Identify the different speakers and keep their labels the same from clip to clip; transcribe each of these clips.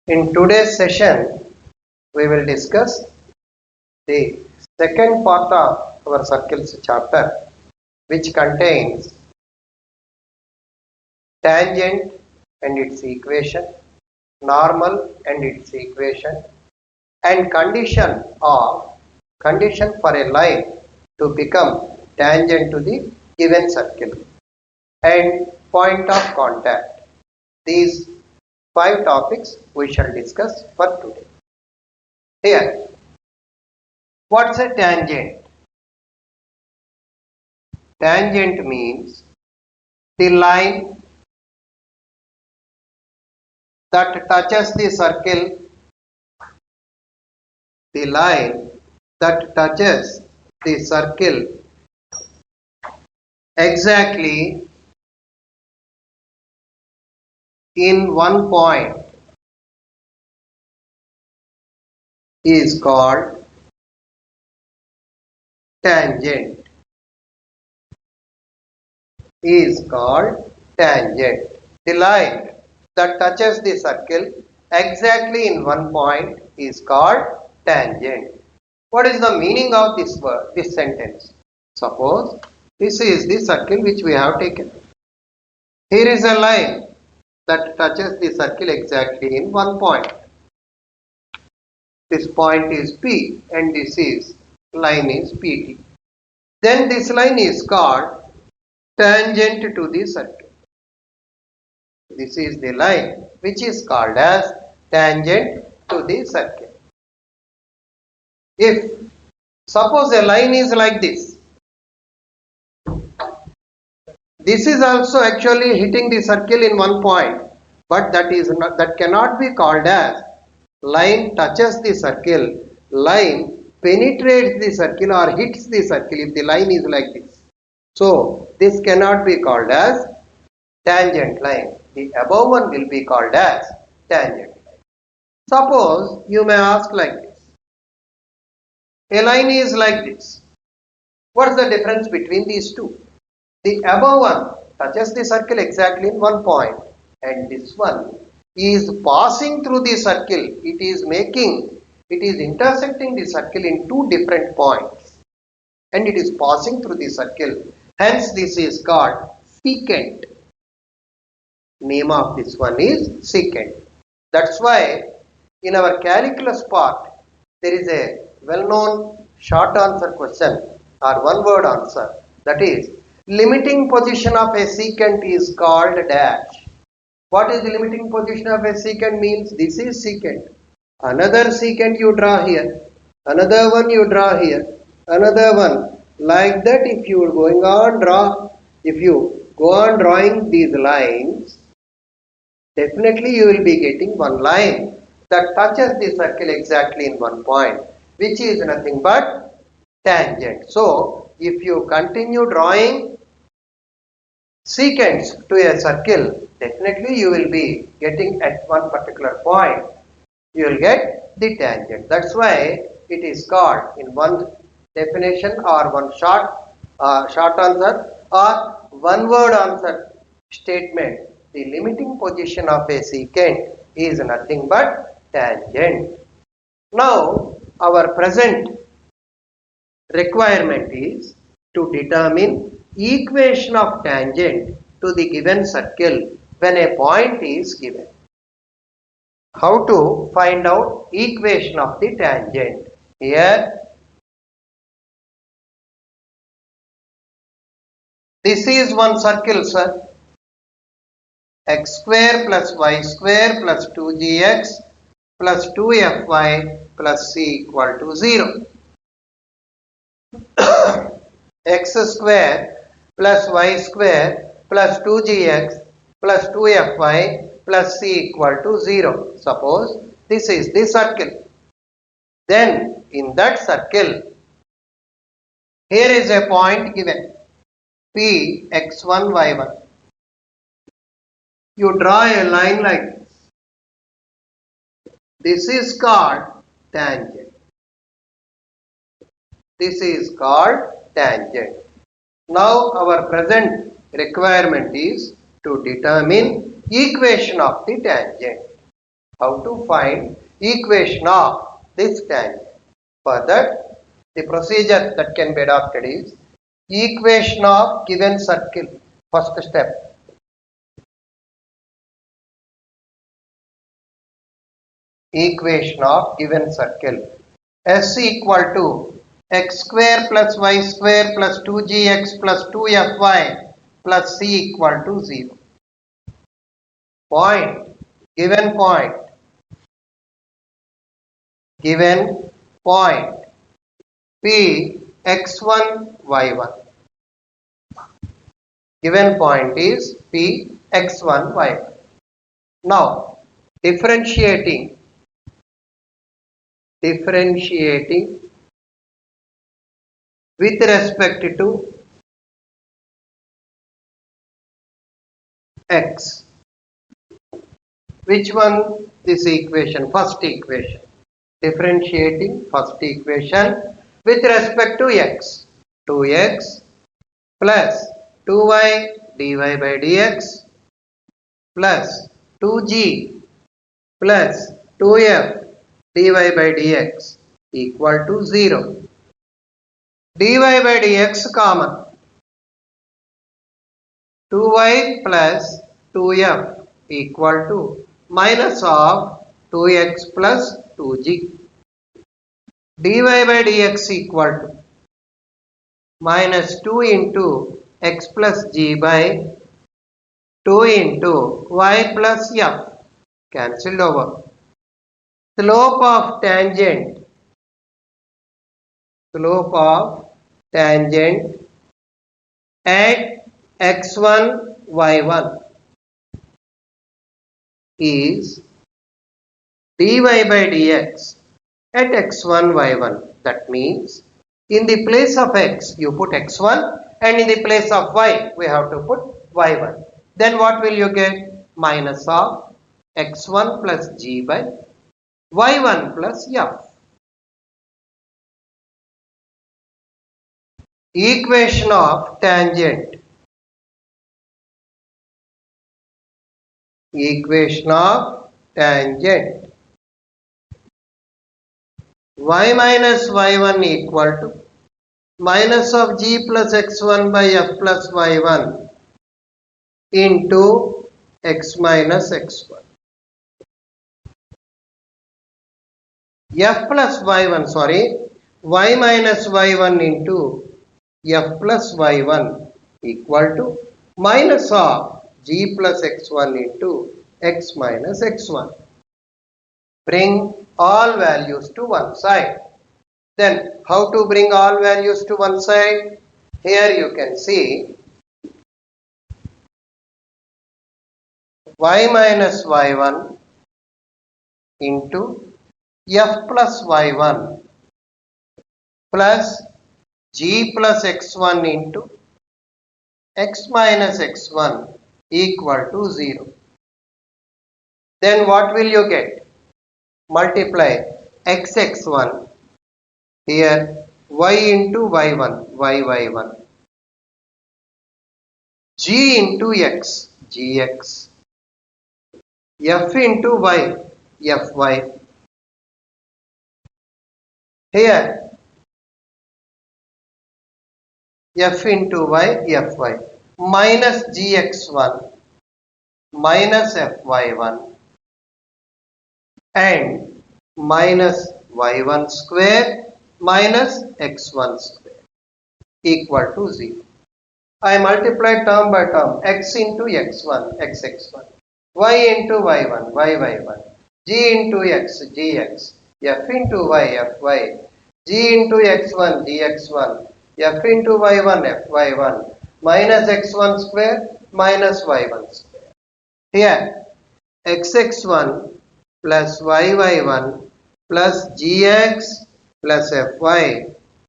Speaker 1: In today's session, we will discuss the second part of our circles chapter, which contains tangent and its equation, normal and its equation, and condition for a line to become tangent to the given circle, and point of contact. These 5 topics we shall discuss for today. Here, what's a tangent? Tangent means the line that touches the circle, the line that touches the circle exactly in one point is called tangent. The line that touches the circle exactly in one point is called tangent. What is the meaning of this word, this sentence? Suppose this is the circle which we have taken. Here is a line that touches the circle exactly in one point. This point is P and this is line is PT. Then this line is called tangent to the circle. This is the line which is called as tangent to the circle. If suppose a line is like this is also actually hitting the circle in one point, but that cannot be called as line touches the circle, line penetrates the circle or hits the circle if the line is like this. So this cannot be called as tangent line. The above one will be called as tangent line. Suppose you may ask like this. A line is like this. What is the difference between these two? The above one touches the circle exactly in one point, and this one is passing through the circle. It is intersecting the circle in two different points, and it is passing through the circle. Hence, this is called secant. Name of this one is secant. That's why in our calculus part, there is a well-known short answer question or one word answer, that is, limiting position of a secant is called dash. What is the limiting position of a secant means? This is secant. Another secant you draw here. Another one you draw here. Another one. Like that, if you go on drawing these lines, definitely you will be getting one line that touches the circle exactly in one point, which is nothing but tangent. So, if you continue drawing secants to a circle, definitely you will be getting at one particular point, you will get the tangent. That's why it is called in one definition or one short answer or one word answer statement, the limiting position of a secant is nothing but tangent. Now, our present requirement is to determine equation of tangent to the given circle when a point is given. How to find out equation of the tangent? Here, this is one circle, sir. X square plus y square plus 2gx plus 2fy plus c equal to 0. X square plus y square plus 2gx plus 2fy plus c equal to 0. Suppose this is the circle. Then in that circle, here is a point given, P x1 y1. You draw a line like this. This is called tangent. This is called tangent. Now our present requirement is to determine equation of the tangent. How to find equation of this tangent. For that, the procedure that can be adopted is equation of given circle. First step. Equation of given circle. S equal to x square plus y square plus 2gx plus 2fy plus c equal to 0. Point. Given point. Given point. P x1 y1. Given point is P x1 y1. Now differentiating with respect to x. Which one? This equation, first equation. Differentiating first equation with respect to x. 2x plus 2y dy by dx plus 2g plus 2f dy by dx equal to 0. dy by dx common. 2y plus 2f equal to minus of 2x plus 2g. dy by dx equal to minus 2 into x plus g by 2 into y plus f. Cancelled over. Slope of tangent at x1 y1 is dy by dx at x1 y1. That means in the place of x you put x1 and in the place of y we have to put y1. Then what will you get? Minus of x1 plus g by y1 plus f. Equation of tangent. Equation of tangent. Y minus y1 equal to minus of g plus x1 by f plus y1 into x minus x1. F plus y1, y minus y1 into f plus y1 equal to minus of g plus x1 into x minus x1. Bring all values to one side. Then how to bring all values to one side? Here you can see y minus y1 into f plus y1 plus g plus x1 into x minus x1 equal to 0. Then what will you get? Multiply x1 here y into y1 y1 g into x gx f into y fy. Here f into y fy minus gx1 minus fy1 and minus y1 square minus x1 square equal to 0. I multiply term by term x into x1 xx1 y into y1 yy1 g into x gx f into y fy g into x1 gx1 f into y1 fy1 minus x1 square minus y1 square. Here xx1 plus yy1 plus gx plus fy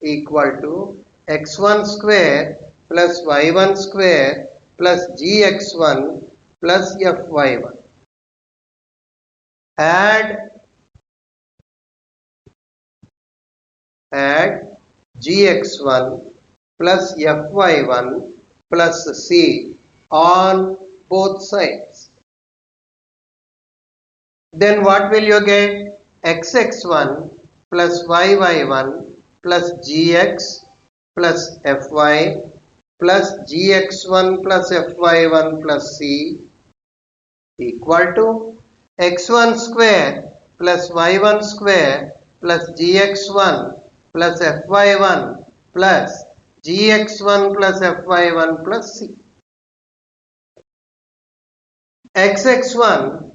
Speaker 1: equal to x1 square plus y1 square plus gx1 plus fy1. Add gx1 plus fy1 plus c on both sides. then what will you get? Xx1 plus yy1 plus gx plus fy plus gx1 plus fy1 plus c equal to x1 square plus y1 square plus gx1 plus fy1 plus gx1 plus fy1 plus c. xx1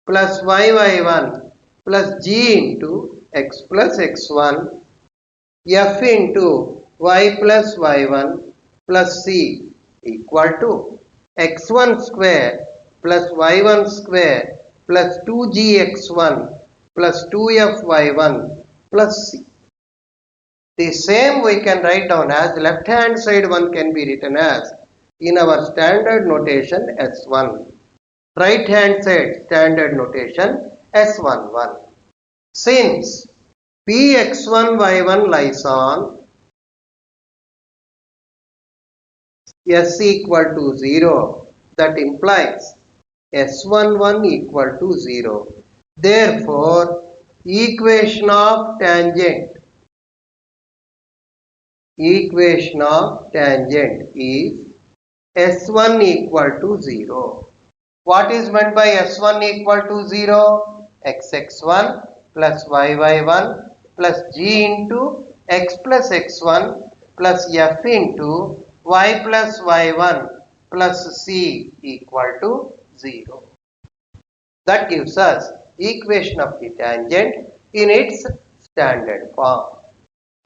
Speaker 1: plus yy1 plus g into x plus x1 f into y plus y1 plus c equal to x1 square plus y1 square plus 2gx1 plus 2fy1 plus c. The same we can write down as left hand side one can be written as in our standard notation S1. Right hand side standard notation S11. Since Px1y1 lies on S equal to 0, that implies S11 equal to 0. Therefore, equation of tangent is S1 equal to 0. What is meant by S1 equal to 0? Xx1 plus yy1 plus g into x plus x1 plus f into y plus y1 plus c equal to 0. That gives us equation of the tangent in its standard form.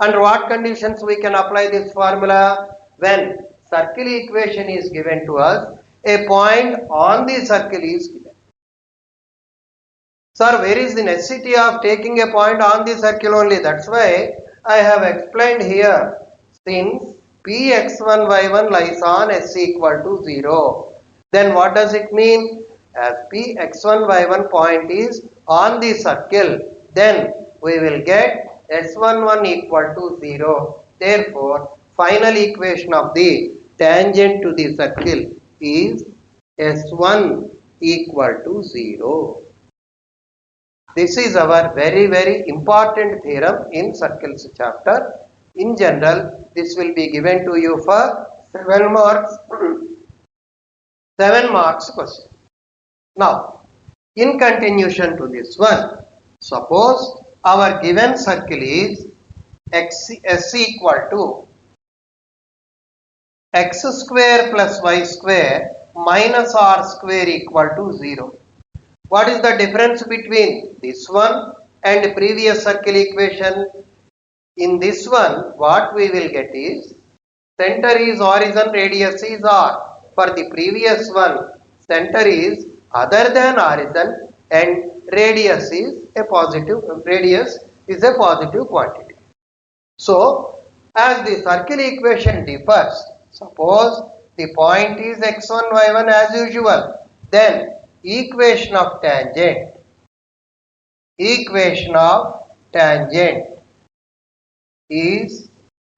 Speaker 1: Under what conditions we can apply this formula? When circle equation is given to us, a point on the circle is given. Sir, where is the necessity of taking a point on the circle only? That's why I have explained here. Since Px1y1 lies on s equal to 0, then what does it mean? As Px1y1 point is on the circle, then we will get S11 equal to 0. Therefore, final equation of the tangent to the circle is S1 equal to 0. This is our very important theorem in circles chapter. In general, this will be given to you for 7 marks. 7 marks question. Now, in continuation to this one, suppose our given circle is s equal to x square plus y square minus r square equal to 0. What is the difference between this one and previous circle equation? In this one, what we will get is center is origin, radius is r. For the previous one, center is other than origin and radius is a positive quantity. So, as the circle equation differs, suppose the point is x1, y1 as usual, then equation of tangent is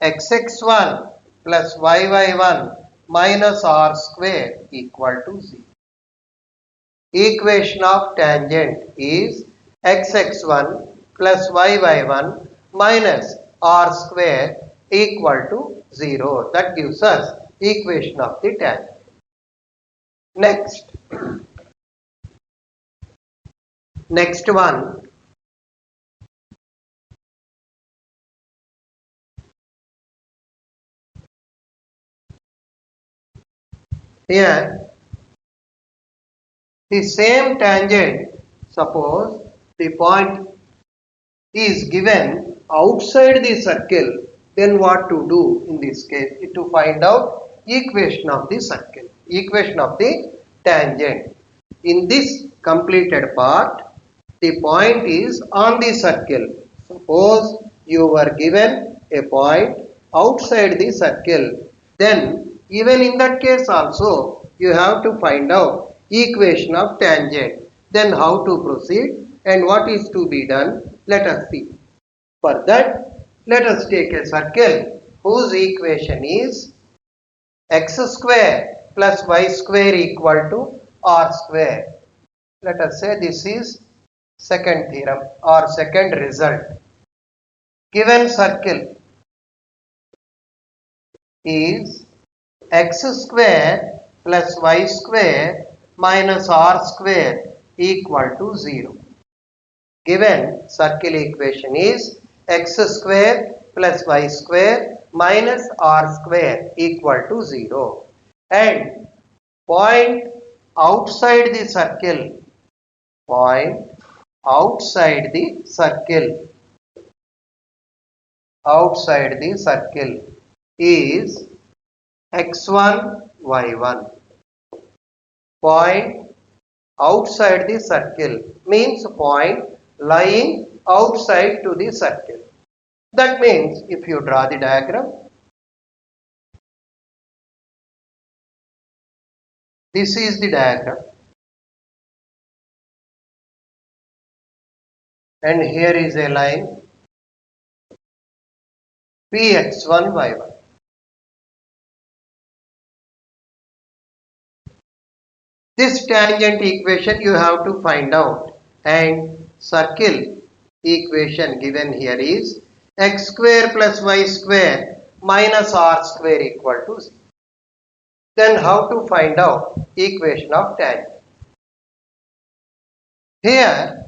Speaker 1: xx1 plus yy1 minus r square equal to 0. Equation of tangent is xx1 plus yy1 minus r square equal to 0. That gives us equation of the tangent. Next one. Here, the same tangent, suppose the point is given outside the circle, then what to do in this case? To find out equation of the circle, equation of the tangent. In this completed part, the point is on the circle. Suppose you were given a point outside the circle, then even in that case also you have to find out equation of tangent. Then how to proceed and what is to be done? Let us see. For that, let us take a circle whose equation is x square plus y square equal to r square. Let us say this is Second theorem or second result. Given circle is x square plus y square minus r square equal to 0. Given circle equation is x square plus y square minus r square equal to 0, and point outside the circle, point outside the circle, outside the circle is x1 y1. Point outside the circle means point lying outside to the circle. That means if you draw the diagram, this is the diagram, and here is a line px1 y1. This tangent equation you have to find out, and circle equation given here is x square plus y square minus r square equal to 0. Then how to find out equation of tangent? Here,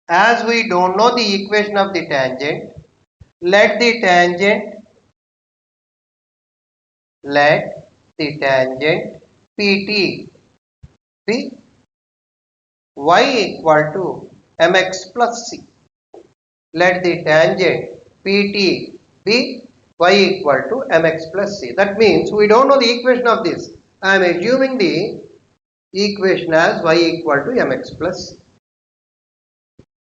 Speaker 1: as we don't know the equation of the tangent, let the tangent PT be y equal to mx plus c. Let the tangent PT be y equal to mx plus c. That means we don't know the equation of this. I am assuming the equation as y equal to mx plus c.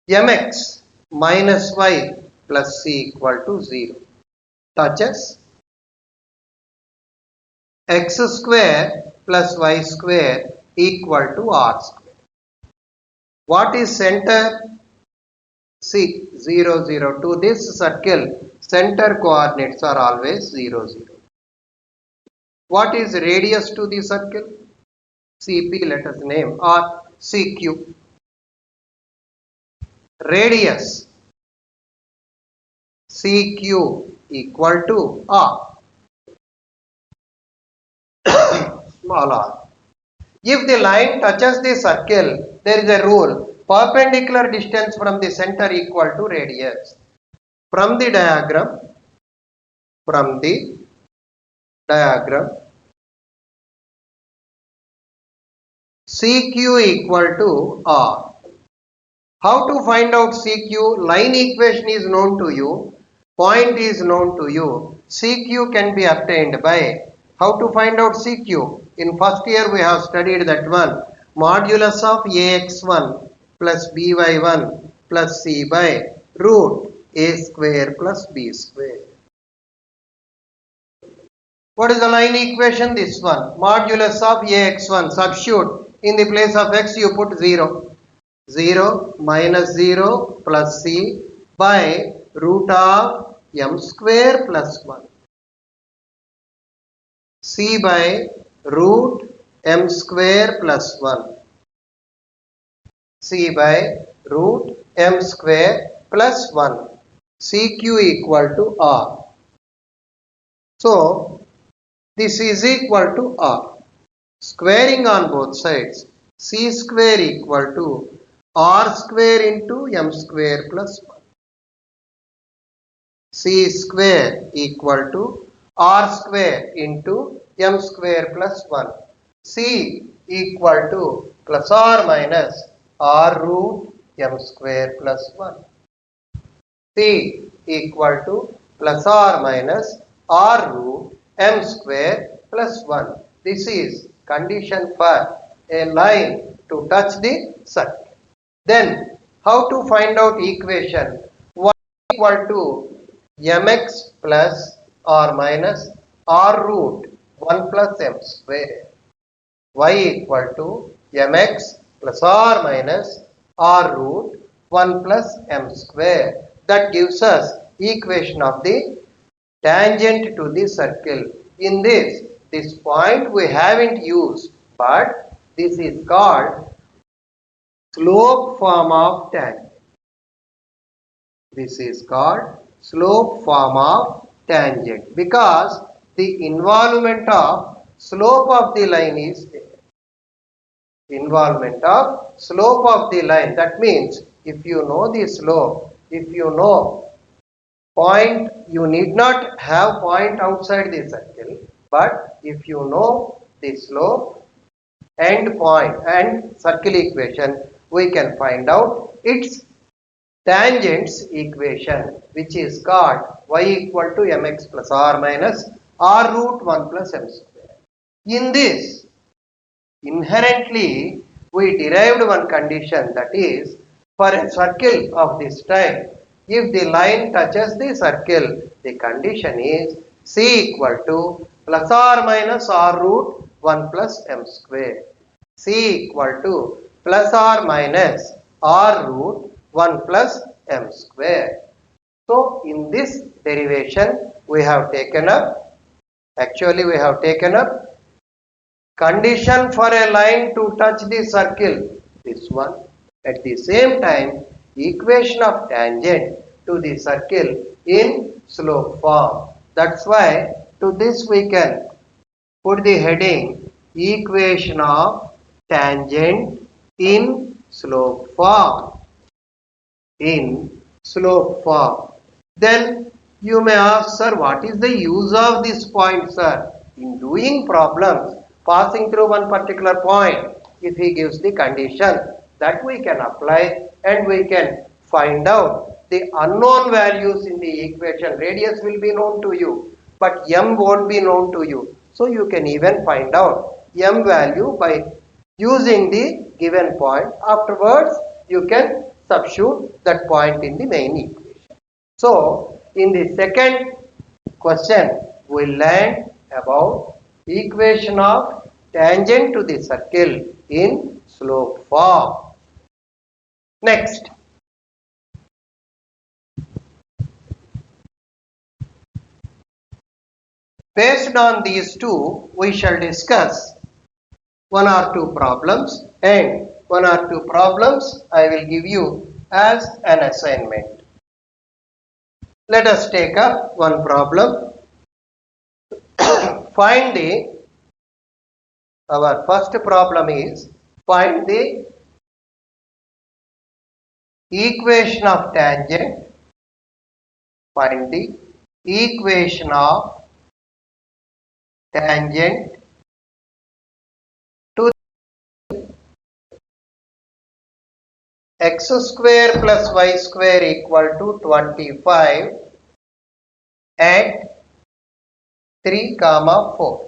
Speaker 1: Mx minus y plus c equal to 0 touches x square plus y square equal to r square. What is center? See, 0, 0. To this circle, center coordinates are always 0, 0. What is radius to the circle? CP, let us name, or CQ. Radius CQ equal to R, small r. If the line touches the circle, there is a rule, perpendicular distance from the center equal to radius. From the diagram, CQ equal to R. How to find out CQ? Line equation is known to you, point is known to you. CQ can be obtained by, how to find out CQ? In first year we have studied that one, modulus of ax1 plus by1 plus c by root a square plus b square. What is the line equation? This one, modulus of ax1, substitute, in the place of x you put 0. 0 minus 0 plus c by root of m square plus 1. C by root m square plus 1. C by root m square plus 1. CQ equal to R. So, this is equal to R. Squaring on both sides, C square equal to R square into m square plus 1. C square equal to R square into m square plus 1. C equal to plus or minus R root m square plus 1. C equal to plus or minus R root m square plus 1. This is condition for a line to touch the circle. Then how to find out equation? Y equal to mx plus or minus r root 1 plus m square. Y equal to mx plus or minus r root 1 plus m square. That gives us equation of the tangent to the circle. In this point we haven't used, but this is called slope form of tangent. This is called slope form of tangent because the involvement of slope of the line is there. Involvement of slope of the line. That means if you know the slope, if you know point, you need not have point outside the circle, but if you know the slope and point and circle equation, we can find out its tangents equation, which is called y equal to mx plus r minus r root 1 plus m square. In this, inherently we derived one condition, that is, for a circle of this type, if the line touches the circle, the condition is c equal to plus or minus r root 1 plus m square. C equal to plus or minus r root 1 plus m square. So in this derivation we have taken up, condition for a line to touch the circle, this one. At the same time, equation of tangent to the circle in slope form. That's why to this we can put the heading equation of tangent in slope form. Then you may ask, sir, what is the use of this point, sir? In doing problems passing through one particular point, if he gives the condition, that we can apply and we can find out the unknown values in the equation. Radius will be known to you, but m won't be known to you. So you can even find out m value by using the given point. Afterwards, you can substitute that point in the main equation. So, in the second question, we learned about equation of tangent to the circle in slope form. Next, based on these two, we shall discuss one or two problems, and one or two problems I will give you as an assignment. Let us take up one problem. Our first problem is find the equation of tangent. Find the equation of tangent to x square plus y square equal to 25 at 3, 4.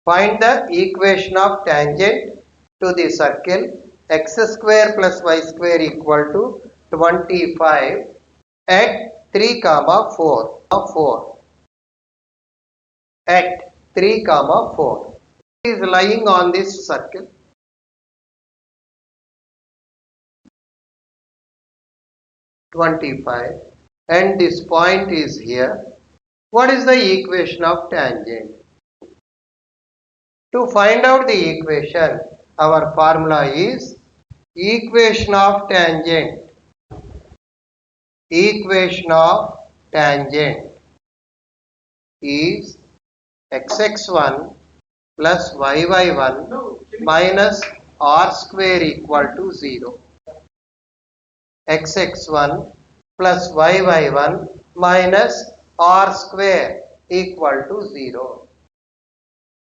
Speaker 1: Find the equation of tangent to the circle x square plus y square equal to 25 at 3, 4. At 3, 4. It is lying on this circle. (25) and this point is here. What is the equation of tangent? To find out the equation, our formula is equation of tangent. Equation of tangent is xx1 plus yy1 minus r square equal to 0. xx1 plus yy1 minus r square equal to 0.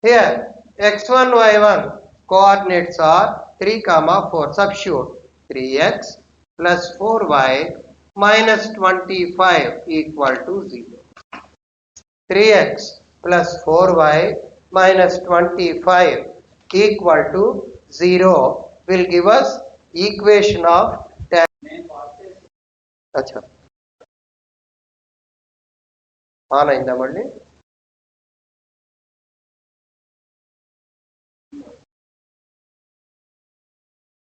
Speaker 1: Here x1, y1 coordinates are 3, 4. Substitute 3x plus 4y minus 25 equal to 0. 3x plus 4y minus 25 equal to 0 will give us equation of tangent. अच्छा, हाँ नहीं था मल्ली